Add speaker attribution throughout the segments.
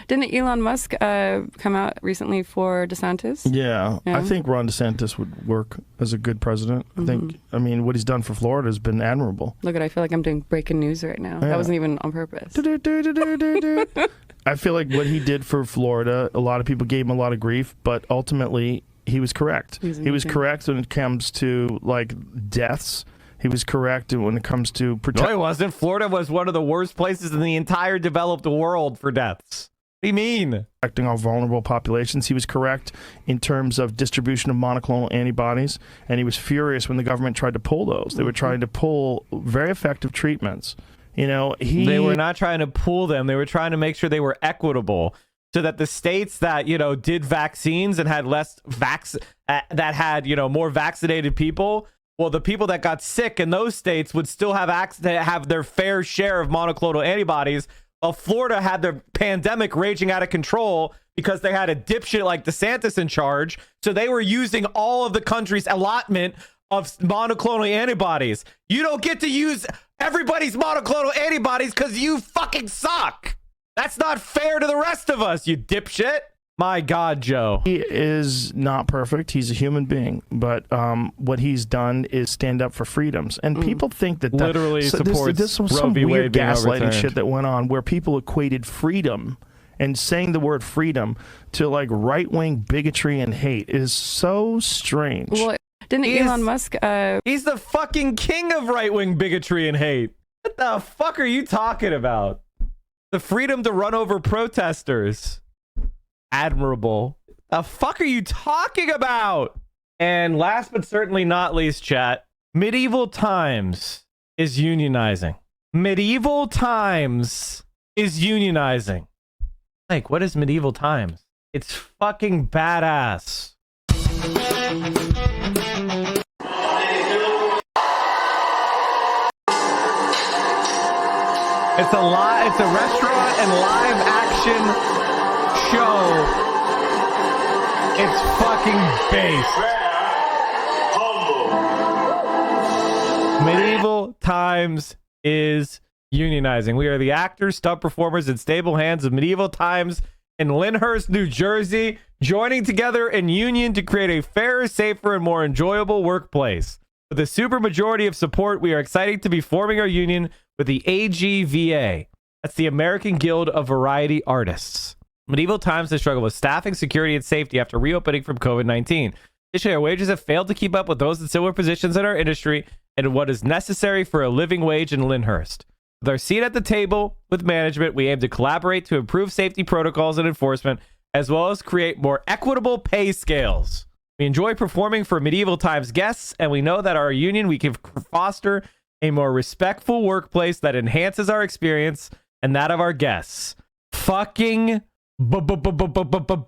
Speaker 1: Didn't Elon Musk come out recently for Desantis?
Speaker 2: Yeah, I think Ron DeSantis would work as a good president. I mean, what he's done for Florida has been admirable.
Speaker 1: Look I feel like I'm doing breaking news right now. That wasn't even on purpose.
Speaker 2: I feel like what he did for Florida, a lot of people gave him a lot of grief, but ultimately he was correct. He was correct when it comes to like deaths. He was correct when it comes to
Speaker 3: No, he wasn't. Florida was one of the worst places in the entire developed world for deaths. What do you mean?
Speaker 2: Protecting all vulnerable populations. He was correct in terms of distribution of monoclonal antibodies, and he was furious when the government tried to pull those. They were trying to pull very effective treatments. You know,
Speaker 3: they were not trying to pull them. They were trying to make sure they were equitable, so that the states that, you know, did vaccines and had less that had, you know, more vaccinated people, well, the people that got sick in those states would still have access to have their fair share of monoclonal antibodies, while Florida had their pandemic raging out of control because they had a dipshit like DeSantis in charge. So they were using all of the country's allotment of monoclonal antibodies. You don't get to use everybody's monoclonal antibodies because you fucking suck. That's not fair to the rest of us, you dipshit. My God, Joe.
Speaker 2: He is not perfect. He's a human being. But what he's done is stand up for freedoms. And people think that
Speaker 3: literally supports
Speaker 2: this was some weird gaslighting shit that went on where people equated freedom and saying the word freedom to like right-wing bigotry and hate. It is so strange.
Speaker 1: Well, didn't Elon Musk...
Speaker 3: He's the fucking king of right-wing bigotry and hate. What the fuck are you talking about? The freedom to run over protesters. Admirable. The fuck are you talking about? And last but certainly not least, chat, medieval times is unionizing. Medieval times is unionizing. Like, what is medieval times? It's fucking badass. It's a restaurant and live action show. It's fucking based. Medieval times is unionizing. We are the actors, stunt performers, and stable hands of medieval times in Lyndhurst, New Jersey, joining together in union to create a fairer, safer, and more enjoyable workplace. With a supermajority of support, we are excited to be forming our union with the AGVA. That's the American Guild of Variety Artists. Medieval times has struggled with staffing, security, and safety after reopening from COVID-19. Additionally, our wages have failed to keep up with those in similar positions in our industry and what is necessary for a living wage in Lyndhurst. With our seat at the table with management, we aim to collaborate to improve safety protocols and enforcement, as well as create more equitable pay scales. We enjoy performing for medieval times guests, and we know that our union, we can foster a more respectful workplace that enhances our experience and that of our guests. Fucking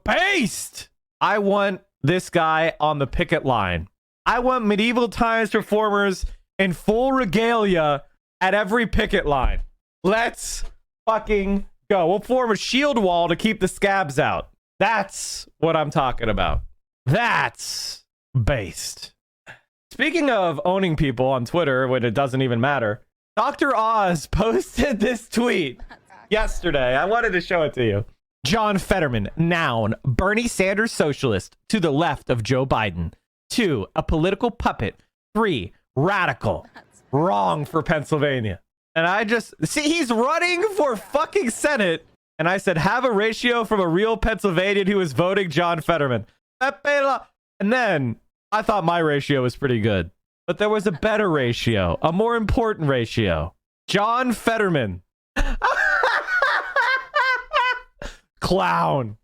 Speaker 3: based. I want this guy on the picket line. I want medieval times performers in full regalia at every picket line. Let's fucking go. We'll form a shield wall to keep the scabs out. That's what I'm talking about. That's based. Speaking of owning people on Twitter when it doesn't even matter, Dr. Oz posted this tweet yesterday. I wanted to show it to you. John Fetterman, noun, Bernie Sanders socialist, to the left of Joe Biden. 2, a political puppet. 3, radical. Wrong for Pennsylvania. And I just, see, he's running for fucking Senate. And I said, have a ratio from a real Pennsylvanian who is voting John Fetterman. And then I thought my ratio was pretty good. But there was a better ratio, a more important ratio. John Fetterman. Clown.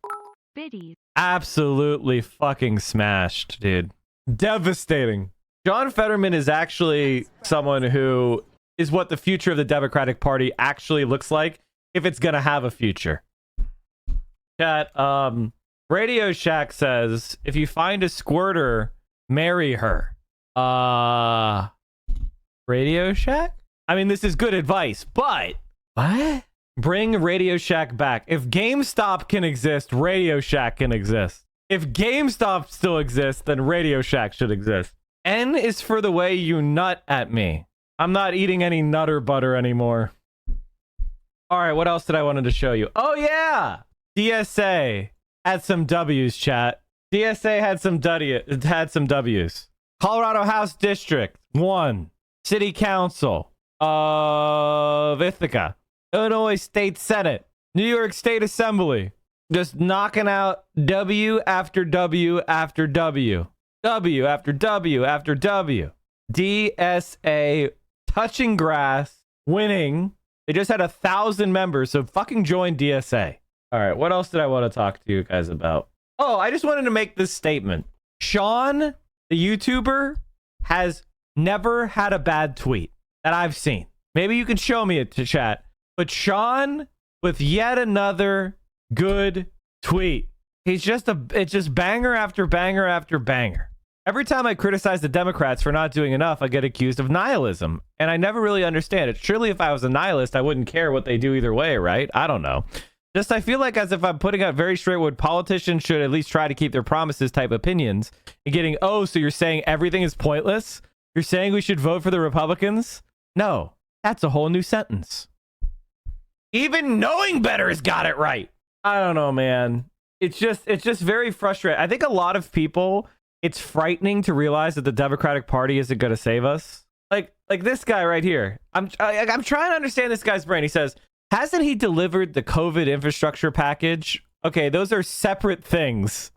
Speaker 4: Biddies.
Speaker 3: Absolutely fucking smashed, dude. Devastating. John Fetterman is actually someone who is what the future of the Democratic Party actually looks like if it's gonna have a future. Chat, Radio Shack says, if you find a squirter, marry her. Radio Shack? I mean, this is good advice, but what? Bring Radio Shack back. If GameStop can exist, Radio Shack can exist. If GameStop still exists, then Radio Shack should exist. N is for the way you nut at me. I'm not eating any Nutter butter anymore. All right, what else did I wanted to show you? Oh, yeah! DSA had some W's, chat. DSA had some W's. Colorado House District 1. City Council of Ithaca. Illinois State Senate. New York State Assembly. Just knocking out W after W after W. W after W after W. DSA touching grass, winning. They just had 1,000 members, so fucking join DSA. All right, what else did I want to talk to you guys about? Oh, I just wanted to make this statement. Sean, the YouTuber, has never had a bad tweet that I've seen. Maybe you can show me it to chat. But Sean, with yet another good tweet. It's just banger after banger after banger. Every time I criticize the Democrats for not doing enough, I get accused of nihilism. And I never really understand it. Surely if I was a nihilist, I wouldn't care what they do either way, right? I don't know. Just I feel like as if I'm putting out very straightforward, politicians should at least try to keep their promises type opinions. And getting, oh, so you're saying everything is pointless? You're saying we should vote for the Republicans? No, that's a whole new sentence. Even knowing better has got it right. I don't know, man. It's just very frustrating. I think a lot of people, it's frightening to realize that the Democratic Party isn't going to save us. Like this guy right here. I'm trying to understand this guy's brain. He says, hasn't he delivered the COVID infrastructure package? Okay, those are separate things.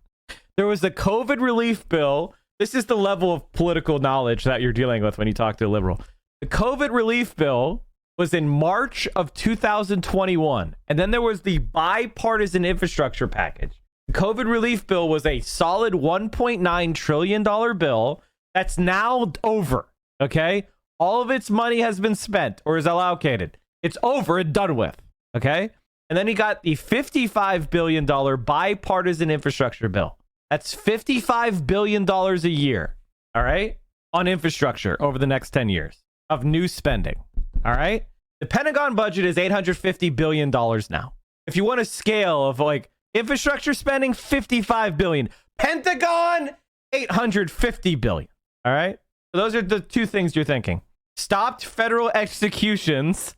Speaker 3: There was the COVID relief bill. This is the level of political knowledge that you're dealing with when you talk to a liberal. The COVID relief bill was in March of 2021. And then there was the bipartisan infrastructure package. The COVID relief bill was a solid $1.9 trillion bill that's now over. Okay? All of its money has been spent or is allocated. It's over and done with. Okay? And then he got the $55 billion bipartisan infrastructure bill. That's $55 billion a year. All right? On infrastructure over the next 10 years of new spending. All right? The Pentagon budget is $850 billion now. If you want a scale of like infrastructure spending, $55 billion. Pentagon, $850 billion. All right? So those are the two things you're thinking. Stopped federal executions.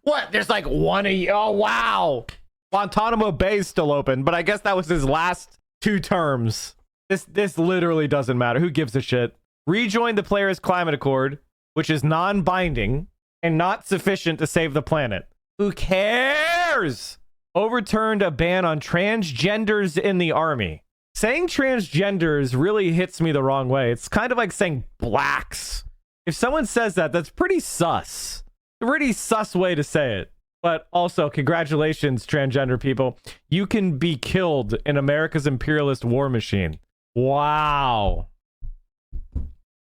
Speaker 3: What? There's like one a year. Oh, wow. Guantanamo Bay is still open, but I guess that was his last 2 terms. This literally doesn't matter. Who gives a shit? Rejoin the Paris Climate Accord, which is non-binding and not sufficient to save the planet. Who cares? Overturned a ban on transgenders in the army. Saying transgenders really hits me the wrong way. It's kind of like saying blacks. If someone says that, that's pretty sus. A pretty sus way to say it. But also, congratulations, transgender people. You can be killed in America's imperialist war machine. Wow.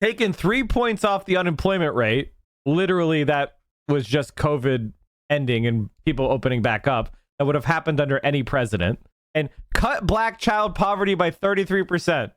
Speaker 3: Taking 3 points off the unemployment rate. Literally, that was just COVID ending and people opening back up. That would have happened under any president. And cut black child poverty by 33%.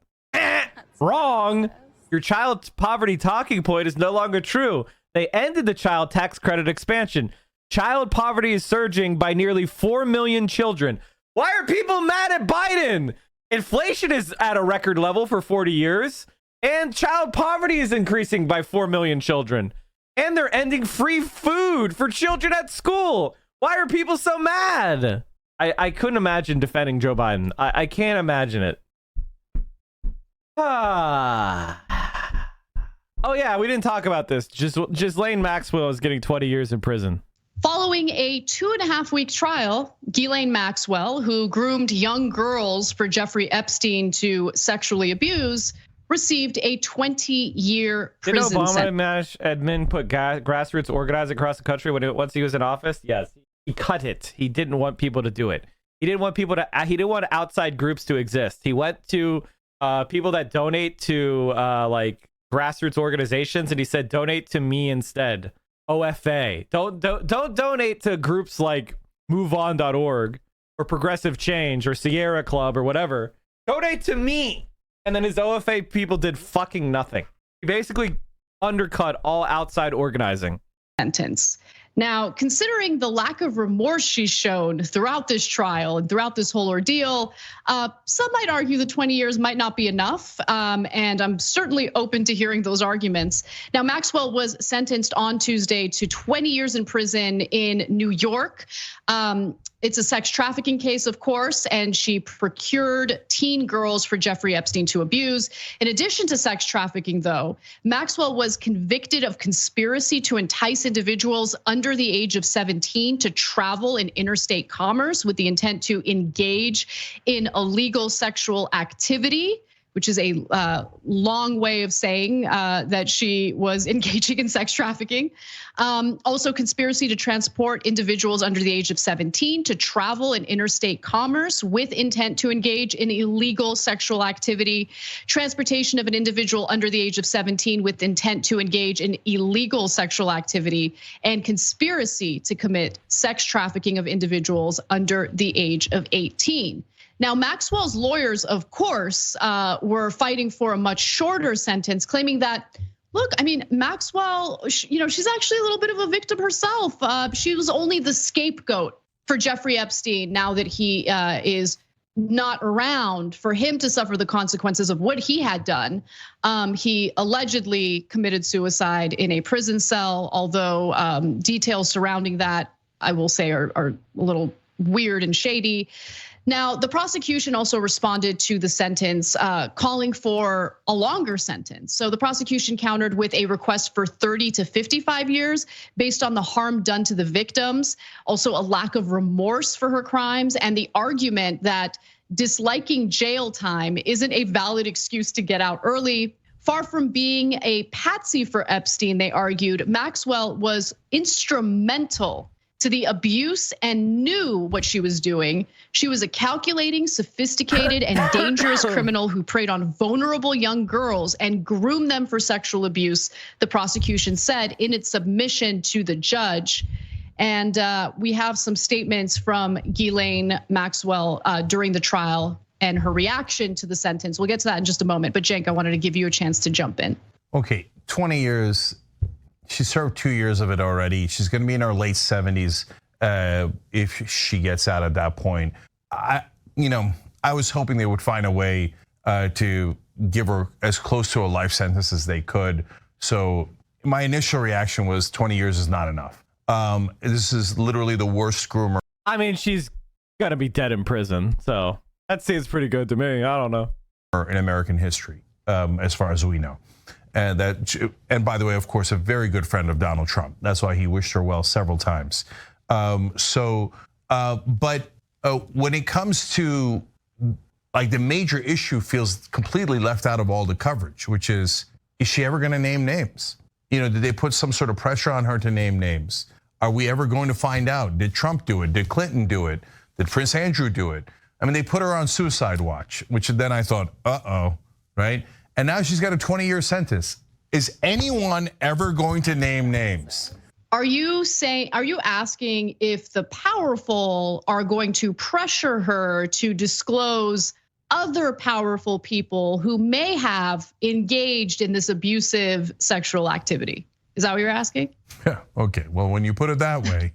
Speaker 3: Wrong. Your child poverty talking point is no longer true. They ended the child tax credit expansion. Child poverty is surging by nearly 4 million children. Why are people mad at Biden? Inflation is at a record level for 40 years. And child poverty is increasing by 4 million children. And they're ending free food for children at school. Why are people so mad? I couldn't imagine defending Joe Biden. I can't imagine it. Oh, yeah, we didn't talk about this. Ghislaine Maxwell is getting 20 years in prison.
Speaker 4: Following a 2.5-week trial, Ghislaine Maxwell, who groomed young girls for Jeffrey Epstein to sexually abuse, received a 20-year prison sentence.
Speaker 3: Did Obama admin put grassroots organizing across the country once he was in office? Yes. He cut it. He didn't want people to do it. He didn't want people to. He didn't want outside groups to exist. He went to people that donate to like grassroots organizations, and he said, "Donate to me instead." OFA. Don't donate to groups like MoveOn.org or Progressive Change or Sierra Club or whatever. Donate to me. And then his OFA people did fucking nothing. He basically undercut all outside organizing.
Speaker 4: Sentence. Now, considering the lack of remorse she's shown throughout this trial and throughout this whole ordeal, some might argue the 20 years might not be enough. And I'm certainly open to hearing those arguments. Now, Maxwell was sentenced on Tuesday to 20 years in prison in New York. It's a sex trafficking case, of course, and she procured teen girls for Jeffrey Epstein to abuse. In addition to sex trafficking, though, Maxwell was convicted of conspiracy to entice individuals under the age of 17 to travel in interstate commerce with the intent to engage in illegal sexual activity, which is a long way of saying that she was engaging in sex trafficking. Also, conspiracy to transport individuals under the age of 17 to travel in interstate commerce with intent to engage in illegal sexual activity. Transportation of an individual under the age of 17 with intent to engage in illegal sexual activity. And conspiracy to commit sex trafficking of individuals under the age of 18. Now, Maxwell's lawyers, of course, were fighting for a much shorter sentence, claiming that, look, I mean, Maxwell, she's actually a little bit of a victim herself. She was only the scapegoat for Jeffrey Epstein now that he is not around, for him to suffer the consequences of what he had done. He allegedly committed suicide in a prison cell, although details surrounding that, I will say, are a little weird and shady. Now, the prosecution also responded to the sentence, calling for a longer sentence. So the prosecution countered with a request for 30 to 55 years based on the harm done to the victims, also a lack of remorse for her crimes, and the argument that disliking jail time isn't a valid excuse to get out early. Far from being a patsy for Epstein, they argued, Maxwell was instrumental to the abuse and knew what she was doing. She was a calculating, sophisticated, and dangerous criminal who preyed on vulnerable young girls and groomed them for sexual abuse, the prosecution said in its submission to the judge. And we have some statements from Ghislaine Maxwell during the trial and her reaction to the sentence. We'll get to that in just a moment, but Cenk, I wanted to give you a chance to jump in.
Speaker 5: Okay, 20 years. She served 2 years of it already. She's going to be in her late 70s if she gets out at that point. I was hoping they would find a way to give her as close to a life sentence as they could. So my initial reaction was 20 years is not enough. This is literally the worst groomer.
Speaker 3: I mean, she's gonna be dead in prison, so that seems pretty good to me. I don't know.
Speaker 5: In American history, as far as we know. And by the way, of course, a very good friend of Donald Trump. That's why he wished her well several times. But when it comes to like the major issue feels completely left out of all the coverage, which is she ever going to name names? Did they put some sort of pressure on her to name names? Are we ever going to find out? Did Trump do it? Did Clinton do it? Did Prince Andrew do it? I mean, they put her on suicide watch, which then I thought, right? And now she's got a 20-year sentence. Is anyone ever going to name names?
Speaker 4: Are you asking if the powerful are going to pressure her to disclose other powerful people who may have engaged in this abusive sexual activity? Is that what you're asking?
Speaker 5: Yeah, okay. Well, when you put it that way,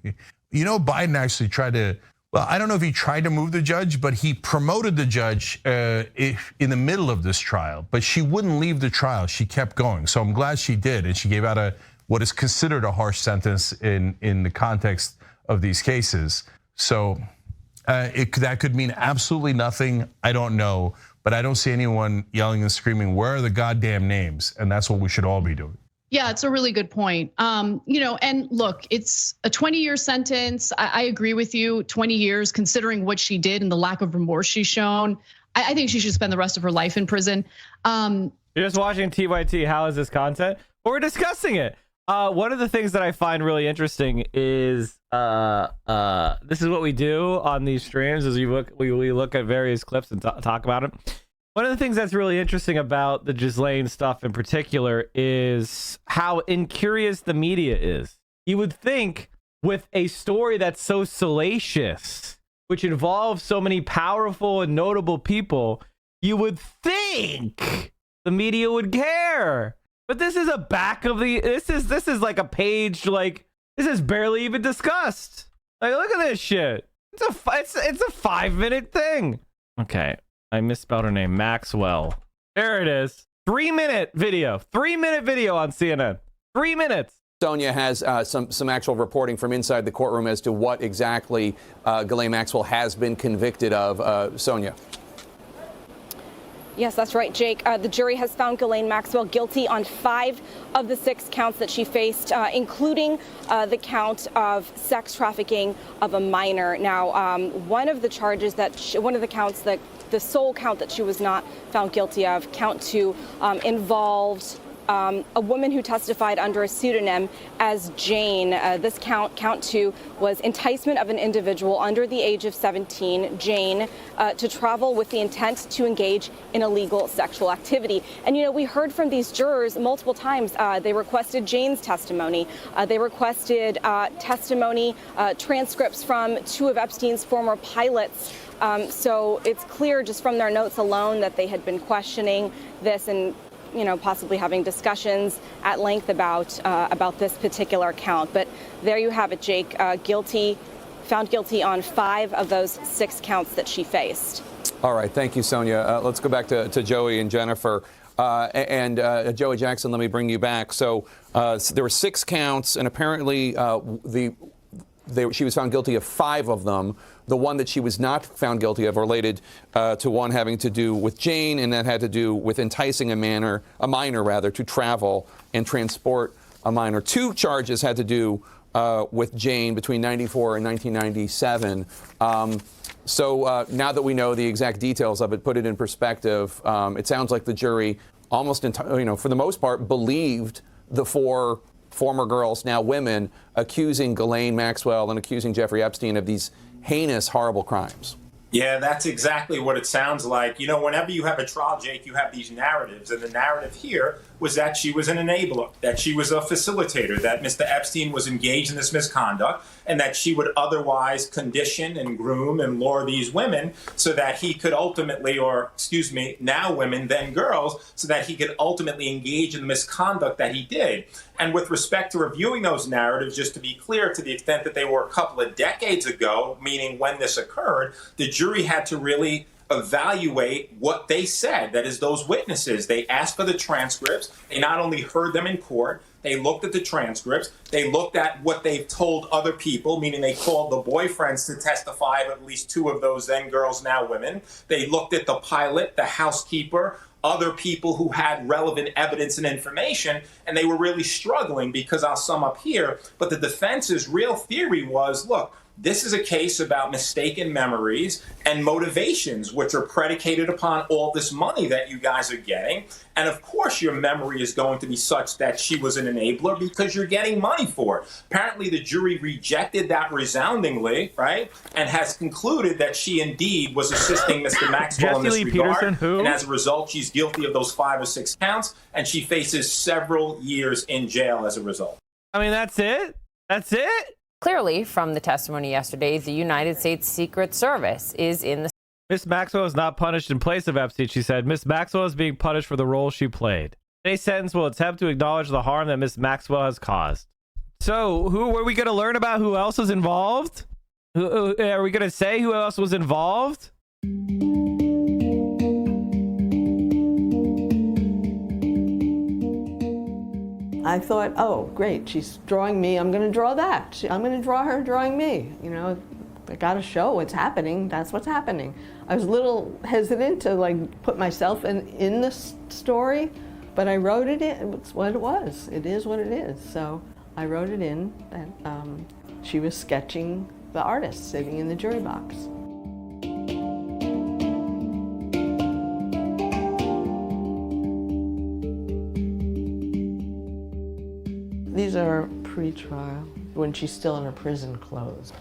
Speaker 5: Biden actually tried to, well, I don't know if he tried to move the judge, but he promoted the judge in the middle of this trial. But she wouldn't leave the trial. She kept going. So I'm glad she did. And she gave out what is considered a harsh sentence in the context of these cases. So that could mean absolutely nothing. I don't know. But I don't see anyone yelling and screaming, where are the goddamn names? And that's what we should all be doing.
Speaker 4: Yeah, it's a really good point. And look, it's a 20-year sentence. I agree with you, 20 years, considering what she did and the lack of remorse she's shown. I think she should spend the rest of her life in prison.
Speaker 3: You're just watching TYT. How is this content? We're discussing it. One of the things that I find really interesting is this is what we do on these streams is we look at various clips and talk about it. One of the things that's really interesting about the Ghislaine stuff in particular is how incurious the media is. You would think with a story that's so salacious, which involves so many powerful and notable people, you would think the media would care. But this is a back of the, this is like a page, like This is barely even discussed. Like, look at this shit. It's a 5-minute thing. Okay, I misspelled her name. Maxwell. There it is. 3-minute video. 3-minute video on CNN. 3 minutes.
Speaker 6: Sonia has some actual reporting from inside the courtroom as to what exactly Ghislaine Maxwell has been convicted of. Sonia.
Speaker 7: Yes, that's right, Jake. The jury has found Ghislaine Maxwell guilty on 5 of the 6 counts that she faced, including the count of sex trafficking of a minor. Now, one of the charges one of the counts that the sole count that she was not found guilty of, count 2, involved a woman who testified under a pseudonym as Jane. This count 2, was enticement of an individual under the age of 17, Jane, to travel with the intent to engage in illegal sexual activity. And, you know, we heard from these jurors multiple times. They requested Jane's testimony. They requested testimony, transcripts from 2 of Epstein's former pilots. So it's clear just from their notes alone that they had been questioning this and, you know, possibly having discussions at length about this particular count. But there you have it, Jake. Found guilty on 5 of those 6 counts that she faced.
Speaker 6: All right, thank you, Sonia. Let's go back to Joey and Jennifer. Joey Jackson, let me bring you back. So there were 6 counts, and apparently she was found guilty of 5 of them. The one that she was not found guilty of related to one having to do with Jane, and that had to do with enticing a minor to travel and transport a minor. 2 charges had to do with Jane between 94 and 1997. So now that we know the exact details of it, put it in perspective, it sounds like the jury almost, for the most part, believed the 4 former girls, now women, accusing Ghislaine Maxwell and accusing Jeffrey Epstein of these heinous, horrible crimes.
Speaker 8: Yeah, that's exactly what it sounds like. You know, whenever you have a trial, Jake, you have these narratives. And the narrative here was that she was an enabler, that she was a facilitator, that Mr. Epstein was engaged in this misconduct, and that she would otherwise condition and groom and lure these women so that he could ultimately, now women, then girls, so that he could ultimately engage in the misconduct that he did. And with respect to reviewing those narratives, just to be clear, to the extent that they were a couple of decades ago, meaning when this occurred, the jury had to really evaluate what they said. That is, those witnesses. They asked for the transcripts. They not only heard them in court, they looked at the transcripts. They looked at what they've told other people, meaning they called the boyfriends to testify of at least 2 of those then girls, now women. They looked at the pilot, the housekeeper, other people who had relevant evidence and information, and they were really struggling because I'll sum up here, but the defense's real theory was, look, this is a case about mistaken memories and motivations, which are predicated upon all this money that you guys are getting. And of course, your memory is going to be such that she was an enabler because you're getting money for it. Apparently, the jury rejected that resoundingly, right? And has concluded that she indeed was assisting Mr. Maxwell in this regard. And as a result, she's guilty of those 5 or 6 counts, and she faces several years in jail as a result.
Speaker 3: I mean, that's it? That's it?
Speaker 9: Clearly, from the testimony yesterday, the United States Secret Service is in the...
Speaker 3: Miss Maxwell is not punished in place of Epstein, she said. Miss Maxwell is being punished for the role she played. Today's sentence will attempt to acknowledge the harm that Miss Maxwell has caused. So, who were we going to learn about who else was involved? Are we going to say who else was involved?
Speaker 10: I thought, oh, great, she's drawing me. I'm going to draw that. I'm going to draw her drawing me. You know, I got to show what's happening. That's what's happening. I was a little hesitant to put myself in this story, but I wrote it in. It's what it was. It is what it is. So I wrote it in that she was sketching the artist sitting in the jury box. These are pre-trial, when she's still in her prison clothes.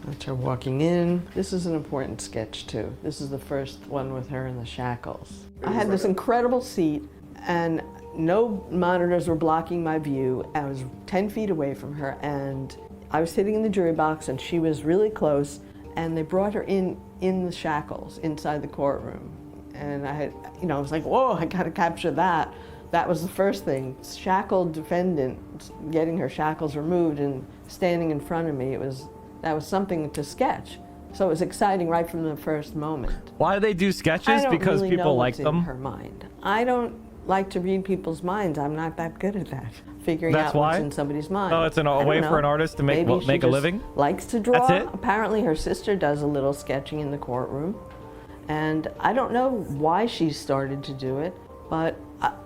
Speaker 10: That's her walking in. This is an important sketch too. This is the first one with her in the shackles. I had this incredible seat and no monitors were blocking my view. I was 10 feet away from her and I was sitting in the jury box and she was really close and they brought her in the shackles inside the courtroom. And I was like, whoa, I gotta capture that. That was the first thing. Shackled defendant, getting her shackles removed and standing in front of me, that was something to sketch. So it was exciting right from the first moment.
Speaker 3: Why do they do sketches?
Speaker 10: I don't
Speaker 3: Because
Speaker 10: really
Speaker 3: people
Speaker 10: know
Speaker 3: like
Speaker 10: what's
Speaker 3: them?
Speaker 10: in her mind. I don't like to read people's minds. I'm not that good at that. Figuring
Speaker 3: That's
Speaker 10: out
Speaker 3: why?
Speaker 10: what's in somebody's mind.
Speaker 3: Oh, it's a
Speaker 10: I
Speaker 3: way
Speaker 10: don't
Speaker 3: for an
Speaker 10: know.
Speaker 3: artist to make
Speaker 10: Maybe she
Speaker 3: make a
Speaker 10: just
Speaker 3: living?
Speaker 10: Likes to draw.
Speaker 3: That's it?
Speaker 10: Apparently her sister does a little sketching in the courtroom. And I don't know why she started to do it, but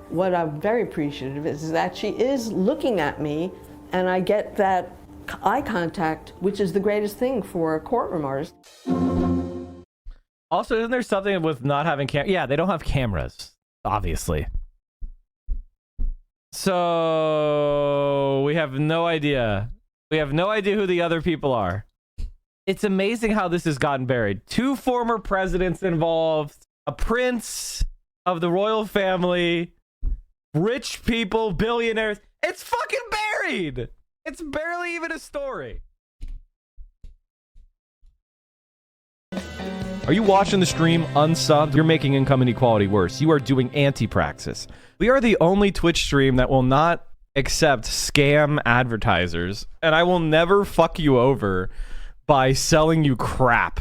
Speaker 10: what I'm very appreciative of is that she is looking at me and I get that eye contact, which is the greatest thing for a courtroom artist.
Speaker 3: Also, isn't there something with not having Yeah, they don't have cameras, obviously. So we have no idea. We have no idea who the other people are. It's amazing how this has gotten buried. 2 former presidents involved, a prince of the royal family, rich people, billionaires. It's fucking buried. It's barely even a story. Are you watching the stream unsubbed? You're making income inequality worse. You are doing anti-praxis. We are the only Twitch stream that will not accept scam advertisers, and I will never fuck you over by selling you crap.